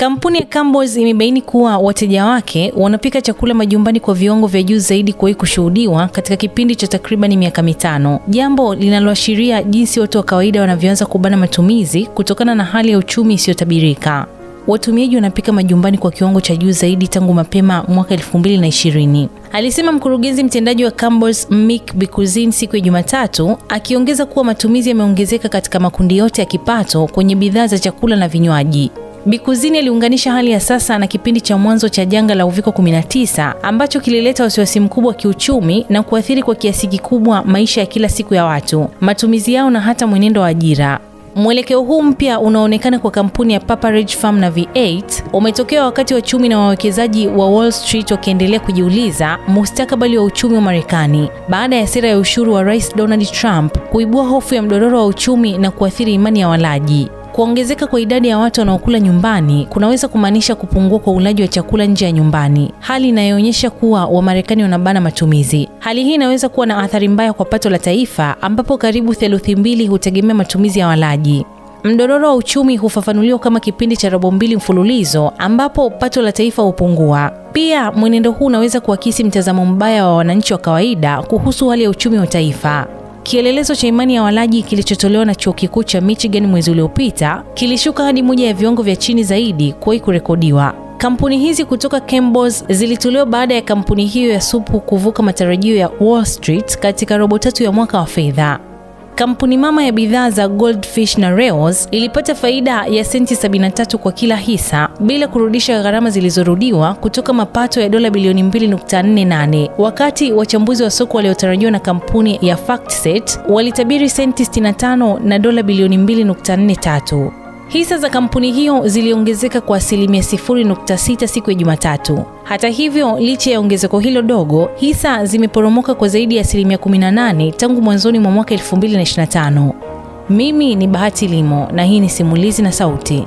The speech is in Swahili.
Kampuni ya Campbell's imebaini kuwa wateja wake wanapika chakula majumbani kwa viwango vya juu zaidi kuwahi kushuhudiwa katika kipindi cha takriban miaka 5, jambo linaloashiria jinsi watu wa kawaida wanavyoanza kubana matumizi kutokana na hali ya uchumi isiyotabirika. Watumiaji wanapika majumbani kwa kiwango cha juu zaidi tangu mapema mwaka 2020, alisema mkurugenzi mtendaji wa Campbell's Mick Beekhuizen siku ya Jumatatu, akiongeza kuwa matumizi yameongezeka katika makundi yote ya kipato kwenye bidhaa za chakula na vinywaji. Beekhuizen aliunganisha hali ya sasa na kipindi cha mwanzo cha janga la Uviko 19 ambacho kilileta wasiwasi mkubwa wa kiuchumi na kuathiri kwa kiasi kikubwa maisha ya kila siku ya watu, matumizi yao na hata mwenendo wa ajira. Mwelekeo huu mpya unaonekana kwa kampuni ya Papa Ridge Farm na V8 umetokea wakati wachumi na wawekezaji wa Wall Street wakiendelea kujiuliza mustakabali wa uchumi wa Marekani baada ya sera ya ushuru wa Rais Donald Trump kuibua hofu ya mdororo wa uchumi na kuathiri imani ya walaji. Kuongezeka kwa idadi ya watu wanaokula nyumbani kunaweza kumaanisha kupungua kwa ulaji wa chakula nje ya nyumbani, hali inayoonyesha kuwa Wamarekani wanabana matumizi. Hali hii inaweza kuwa na athari mbaya kwa pato la taifa ambapo karibu theluthi mbili hutegemea matumizi ya walaji. Mdororo wa uchumi hufafanuliwa kama kipindi cha robo mbili mfululizo ambapo pato la taifa hupungua. Pia mwenendo huu unaweza kuakisi mtazamo mbaya wa wananchi wa kawaida kuhusu hali ya uchumi wa taifa. Kielelezo cha imani ya walaji kilichotolewa na Chuo Kikuu cha Michigan mwezi uliopita kilishuka hadi moja ya viwango vya chini zaidi kuwahi kurekodiwa. Kampuni hizi kutoka Campbell's zilitolewa baada ya kampuni hiyo ya supu kuvuka matarajio ya Wall Street katika robo tatu ya mwaka wa fedha. Kampuni mama ya bidhaa za Goldfish na Rao's ilipata faida ya senti 73 kwa kila hisa bila kurudisha gharama zilizorudiwa kutoka mapato ya dola bilioni 2.48, wakati wachambuzi wa soko waliotarajiwa na kampuni ya FactSet walitabiri senti 65 na dola bilioni 2.43. Hisa za kampuni hiyo ziliongezeka kwa 0.6% siku ya Jumatatu. Hata hivyo, licha ya ongezeko hilo dogo, hisa zimeporomoka kwa zaidi ya 18% tangu mwanzoni mwa mwaka 2025. Mimi ni Bahati Limo na hii ni Simulizi na Sauti.